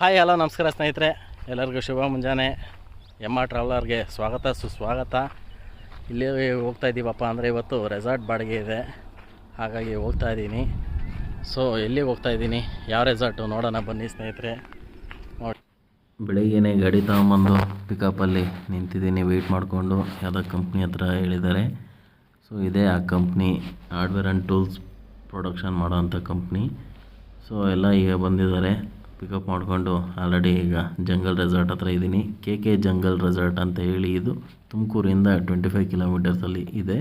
Hi hello ನಮಸ್ಕಾರ ಸ್ನೇಹಿತರೆ, ಎಲ್ಲರಿಗೂ ಶುಭ ಮುಂಜಾನೆ. ಟ್ರಾವೆಲರ್ಗೆ ಸ್ವಾಗತ ಸುಸ್ವಾಗತ. ಇಲ್ಲಿ ಹೋಗ್ತಾ ಇದ್ದೀವಪ್ಪ ಅಂದರೆ ಇವತ್ತು ರೆಸಾರ್ಟ್ ಬಾಡಿಗೆ ಇದೆ, ಹಾಗಾಗಿ ಹೋಗ್ತಾ ಇದ್ದೀನಿ. ಸೊ ಎಲ್ಲಿಗೆ ಹೋಗ್ತಾ ಇದ್ದೀನಿ, ಯಾವ ರೆಸಾರ್ಟು ನೋಡೋಣ ಬನ್ನಿ ಸ್ನೇಹಿತರೆ. ನೋಡಿ, ಬೆಳಿಗ್ಗೆನೇ ಗಾಡಿ ತಗೊಂಬಂದು ಪಿಕಪ್ಪಲ್ಲಿ ನಿಂತಿದ್ದೀನಿ ವೆಯ್ಟ್ ಮಾಡಿಕೊಂಡು. ಯಾವುದೋ ಕಂಪ್ನಿ ಹತ್ರ ಹೇಳಿದ್ದಾರೆ. ಸೊ ಇದೇ ಆ company, hardware and tools production ಮಾಡೋವಂಥ ಕಂಪ್ನಿ. ಸೊ ಎಲ್ಲ ಈಗ ಬಂದಿದ್ದಾರೆ ಪಿಕಪ್ ಮಾಡಿಕೊಂಡು. ಆಲ್ರೆಡಿ ಈಗ ಜಂಗಲ್ ರೆಸಾರ್ಟ್ ಹತ್ರ ಇದ್ದೀನಿ. ಕೆ ಜಂಗಲ್ ರೆಸಾರ್ಟ್ ಅಂತ ಹೇಳಿ, ಇದು ತುಮಕೂರಿಂದ 25 ಕಿಲೋಮೀಟರ್ಸಲ್ಲಿ ಇದೆ.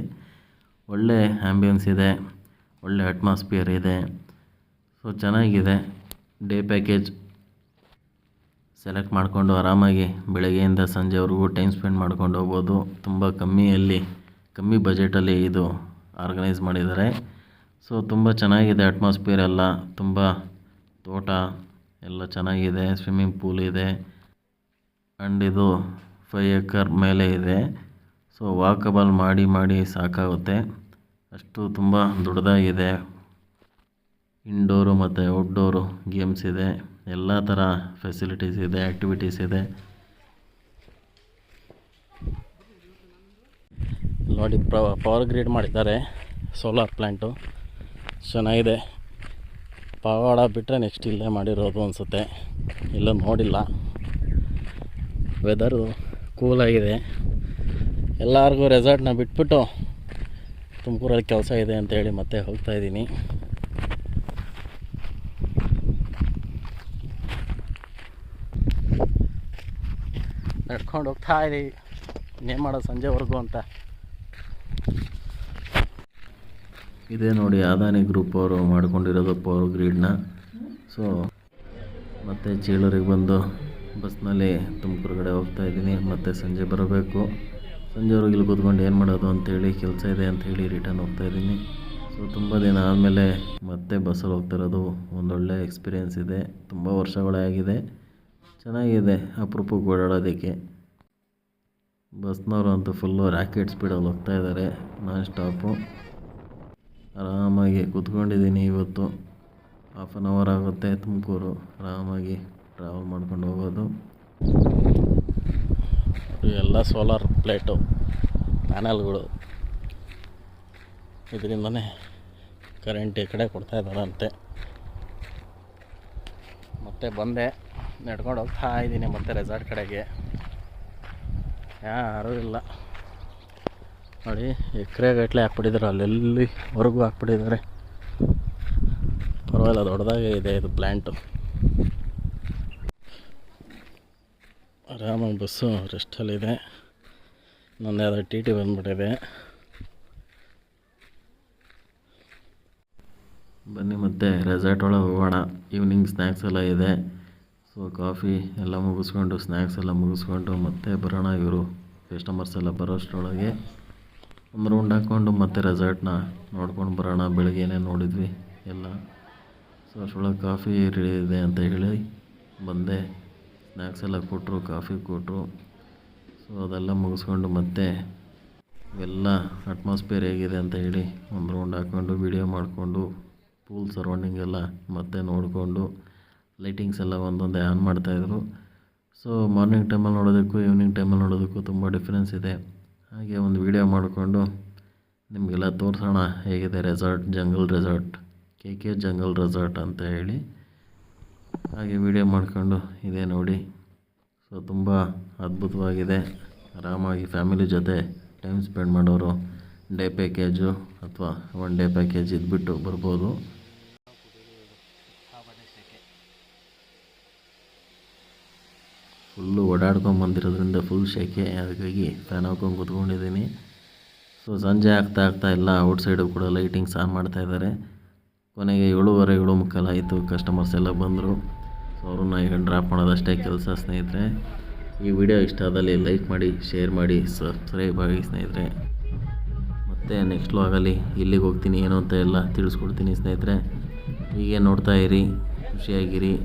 ಒಳ್ಳೆ ಆ್ಯಂಬಿಯನ್ಸ್ ಇದೆ, ಒಳ್ಳೆ ಅಟ್ಮಾಸ್ಫಿಯರ್ ಇದೆ. ಸೊ ಚೆನ್ನಾಗಿದೆ. ಡೇ ಪ್ಯಾಕೇಜ್ ಸೆಲೆಕ್ಟ್ ಮಾಡಿಕೊಂಡು ಆರಾಮಾಗಿ ಬೆಳಗ್ಗೆಯಿಂದ ಸಂಜೆವರೆಗೂ ಟೈಮ್ ಸ್ಪೆಂಡ್ ಮಾಡ್ಕೊಂಡು ಹೋಗ್ಬೋದು. ತುಂಬ ಕಮ್ಮಿ ಬಜೆಟಲ್ಲಿ ಇದು ಆರ್ಗನೈಸ್ ಮಾಡಿದ್ದಾರೆ. ಸೊ ತುಂಬ ಚೆನ್ನಾಗಿದೆ ಅಟ್ಮಾಸ್ಫಿಯರ್ ಎಲ್ಲ, ತುಂಬ ತೋಟ ಎಲ್ಲ ಚೆನ್ನಾಗಿದೆ. ಸ್ವಿಮ್ಮಿಂಗ್ ಪೂಲ್ ಇದೆ ಆ್ಯಂಡ್ ಇದು 5 ಎಕರ್ ಮೇಲೆ ಇದೆ. ಸೊ ವಾಕಬಲ್ ಮಾಡಿ ಸಾಕಾಗುತ್ತೆ, ಅಷ್ಟು ತುಂಬ ದೊಡ್ಡದಾಗಿದೆ. ಇಂಡೋರು ಮತ್ತು ಔಟ್ಡೋರು ಗೇಮ್ಸ್ ಇದೆ, ಎಲ್ಲ ಥರ ಫೆಸಿಲಿಟೀಸ್ ಇದೆ, ಆ್ಯಕ್ಟಿವಿಟೀಸ್ ಇದೆ. ನೋಡಿ ಪವರ್ ಗ್ರಿಡ್ ಮಾಡಿದ್ದಾರೆ, ಸೋಲಾರ್ ಪ್ಲ್ಯಾಂಟು ಚೆನ್ನಾಗಿದೆ. ಪವಾಡ ಬಿಟ್ಟರೆ ನೆಕ್ಸ್ಟ್ ಇಲ್ಲೇ ಮಾಡಿರೋದು ಅನಿಸುತ್ತೆ, ಇಲ್ಲ ನೋಡಿಲ್ಲ. ವೆದರು ಕೂಲಾಗಿದೆ. ಎಲ್ಲರಿಗೂ ರೆಸಾರ್ಟ್ನ ಬಿಟ್ಬಿಟ್ಟು ತುಮಕೂರಲ್ಲಿ ಕೆಲಸ ಇದೆ ಅಂತೇಳಿ ಮತ್ತೆ ಹೋಗ್ತಾಯಿದ್ದೀನಿ. ನಡ್ಕೊಂಡು ಹೋಗ್ತಾ ಇದ್ದೀವಿ, ಇನ್ನೇನು ಮಾಡೋದು ಸಂಜೆವರೆಗೂ ಅಂತ. ಇದೇ ನೋಡಿ ಅದಾನಿ ಗ್ರೂಪ್ ಅವರು ಮಾಡ್ಕೊಂಡಿರೋದು ಪವರ್ ಗ್ರಿಡ್ನ. ಸೊ ಮತ್ತು ಚೀಳೂರಿಗೆ ಬಂದು ಬಸ್ನಲ್ಲಿ ತುಮಕೂರು ಕಡೆ ಹೋಗ್ತಾಯಿದ್ದೀನಿ. ಮತ್ತು ಸಂಜೆ ಬರಬೇಕು. ಸಂಜೆವರೆಗೆ ಇಲ್ಲಿ ಕೂತ್ಕೊಂಡು ಏನು ಮಾಡೋದು ಅಂತೇಳಿ, ಕೆಲಸ ಇದೆ ಅಂಥೇಳಿ ರಿಟರ್ನ್ ಹೋಗ್ತಾಯಿದ್ದೀನಿ. ಸೊ ತುಂಬ ದಿನ ಆದಮೇಲೆ ಮತ್ತೆ ಬಸ್ಸಲ್ಲಿ ಹೋಗ್ತಿರೋದು ಒಂದೊಳ್ಳೆ ಎಕ್ಸ್ಪೀರಿಯೆನ್ಸ್ ಇದೆ. ತುಂಬ ವರ್ಷಗಳೇ ಆಗಿದೆ, ಚೆನ್ನಾಗಿದೆ ಅಪರೂಪಕ್ಕೆ ಓಡಾಡೋದಕ್ಕೆ. ಬಸ್ನವರು ಅಂತೂ ಫುಲ್ಲು ರ್ಯಾಕೆಟ್ ಸ್ಪೀಡಲ್ಲಿ ಹೋಗ್ತಾಯಿದ್ದಾರೆ, ನಾನ್ ಸ್ಟಾಪು. ಆರಾಮಾಗಿ ಕೂತ್ಕೊಂಡಿದ್ದೀನಿ. ಇವತ್ತು 1/2 ಅವರ್ ಆಗುತ್ತೆ ತುಮಕೂರು, ಆರಾಮಾಗಿ ಟ್ರಾವೆಲ್ ಮಾಡ್ಕೊಂಡು ಹೋಗೋದು. ಎಲ್ಲ ಸೋಲಾರ್ ಪ್ಲೇಟು ಪ್ಯಾನಲ್ಗಳು, ಇದರಿಂದನೇ ಕರೆಂಟ್ ಈ ಕಡೆ ಕೊಡ್ತಾಯಿದ್ದಾರಂತೆ. ಮತ್ತೆ ಬಂದೆ, ನಡ್ಕೊಂಡು ಹೋಗ್ತಾ ಇದ್ದೀನಿ ಮತ್ತೆ ರೆಸಾರ್ಟ್ ಕಡೆಗೆ. ಯಾರೂ ಇಲ್ಲ ನೋಡಿ, ಎಕರೆಗಟ್ಟಲೆ ಹಾಕ್ಬಿಟ್ಟಿದ್ದಾರೆ, ಅಲ್ಲೆಲ್ಲಿವರೆಗೂ ಹಾಕ್ಬಿಟ್ಟಿದ್ದಾರೆ. ಪರವಾಗಿಲ್ಲ, ದೊಡ್ಡದಾಗೇ ಇದೆ ಇದು ಪ್ಲ್ಯಾಂಟು. ಆರಾಮಾಗಿ ಬಸ್ಸು ರೆಸ್ಟಲ್ಲಿದೆ. ನಂದು ಯಾವುದೋ ಟಿ ಬಂದ್ಬಿಟ್ಟಿದೆ. ಬನ್ನಿ ಮತ್ತೆ ರೆಸಾರ್ಟ್ ಒಳಗೆ ಹೋಗೋಣ. ಈವ್ನಿಂಗ್ ಸ್ನ್ಯಾಕ್ಸ್ ಎಲ್ಲ ಇದೆ. ಸೊ ಕಾಫಿ ಎಲ್ಲ ಮುಗಿಸ್ಕೊಂಡು, ಸ್ನ್ಯಾಕ್ಸ್ ಎಲ್ಲ ಮುಗಿಸ್ಕೊಂಡು ಮತ್ತೆ ಬರೋಣ. ಇವರು ಕಸ್ಟಮರ್ಸ್ ಎಲ್ಲ ಬರೋಷ್ಟರೊಳಗೆ ಒಂದು ರೌಂಡ್ ಹಾಕ್ಕೊಂಡು ಮತ್ತೆ ರೆಸಾರ್ಟ್ನ ನೋಡ್ಕೊಂಡು ಬರೋಣ. ಬೆಳಗ್ಗೆನೇ ನೋಡಿದ್ವಿ ಎಲ್ಲ. ಸೊ ಅಷ್ಟರೊಳಗೆ ಕಾಫಿ ರೆಡಿ ಇದೆ ಅಂತ ಹೇಳಿ ಬಂದೆ. ಸ್ನ್ಯಾಕ್ಸ್ ಎಲ್ಲ ಕೊಟ್ಟರು, ಕಾಫಿ ಕೊಟ್ಟರು. ಸೊ ಅದೆಲ್ಲ ಮುಗಿಸ್ಕೊಂಡು ಮತ್ತೆ ಎಲ್ಲ ಅಟ್ಮಾಸ್ಫಿಯರ್ ಹೇಗಿದೆ ಅಂತ ಹೇಳಿ ಒಂದು ರೌಂಡ್ ಹಾಕ್ಕೊಂಡು ವೀಡಿಯೋ ಮಾಡಿಕೊಂಡು, ಪೂಲ್ ಸರೌಂಡಿಂಗ್ ಎಲ್ಲ ಮತ್ತೆ ನೋಡಿಕೊಂಡು, ಲೈಟಿಂಗ್ಸ್ ಎಲ್ಲ ಒಂದೊಂದೇ ಆನ್ ಮಾಡ್ತಾಯಿದ್ರು. ಸೊ ಮಾರ್ನಿಂಗ್ ಟೈಮಲ್ಲಿ ನೋಡೋದಕ್ಕೂ ಈವ್ನಿಂಗ್ ಟೈಮಲ್ಲಿ ನೋಡೋದಕ್ಕೂ ತುಂಬ ಡಿಫ್ರೆನ್ಸ್ ಇದೆ. ಹಾಗೆ ಒಂದು ವೀಡಿಯೋ ಮಾಡಿಕೊಂಡು ನಿಮಗೆಲ್ಲ ತೋರಿಸೋಣ ಹೇಗಿದೆ resort, jungle resort, K jungle resort ಅಂತ ಹೇಳಿ. ಹಾಗೆ ವೀಡಿಯೋ ಮಾಡಿಕೊಂಡು ಇದೆ ನೋಡಿ. ಸೊ ತುಂಬ ಅದ್ಭುತವಾಗಿದೆ. ಆರಾಮಾಗಿ ಫ್ಯಾಮಿಲಿ ಜೊತೆ ಟೈಮ್ ಸ್ಪೆಂಡ್ ಮಾಡೋರು ಡೇ ಪ್ಯಾಕೇಜು ಅಥವಾ 1 ಡೇ ಪ್ಯಾಕೇಜ್ ಇದ್ಬಿಟ್ಟು ಬರ್ಬೋದು. ಫುಲ್ಲು ಓಡಾಡ್ಕೊಂಬಂದಿರೋದ್ರಿಂದ ಫುಲ್ ಶೆಕೆ, ಹಾಗಾಗಿ ಫ್ಯಾನ್ ಹಾಕೊಂಡು ಕೂತ್ಕೊಂಡಿದ್ದೀನಿ. ಸೊ ಸಂಜೆ ಆಗ್ತಾ ಎಲ್ಲ ಔಟ್ಸೈಡು ಕೂಡ ಲೈಟಿಂಗ್ಸ್ ಆನ್ ಮಾಡ್ತಾಯಿದ್ದಾರೆ. ಕೊನೆಗೆ 7:15 7:45 ಆಯಿತು. ಕಸ್ಟಮರ್ಸ್ ಎಲ್ಲ ಬಂದರು. ಸೊ ಅವ್ರನ್ನ ಈಗ ಡ್ರಾಪ್ ಮಾಡೋದಷ್ಟೇ ಕೆಲಸ ಸ್ನೇಹಿತರೆ. ಈ ವಿಡಿಯೋ ಇಷ್ಟ ಆದಲ್ಲಿ ಲೈಕ್ ಮಾಡಿ, ಶೇರ್ ಮಾಡಿ, ಸಬ್ಸ್ಕ್ರೈಬ್ ಆಗಿ ಸ್ನೇಹಿತರೆ. ಮತ್ತು ನೆಕ್ಸ್ಟ್ ವ್ಲಾಗಲ್ಲಿ ಇಲ್ಲಿಗೆ ಹೋಗ್ತೀನಿ ಏನು ಅಂತ ಎಲ್ಲ ತಿಳಿಸ್ಕೊಡ್ತೀನಿ ಸ್ನೇಹಿತರೆ. ಹೀಗೆ ನೋಡ್ತಾ ಇರಿ, ಖುಷಿಯಾಗಿರಿ.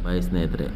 ಬಾಯ್ ಸ್ನೇಹಿತರೆ.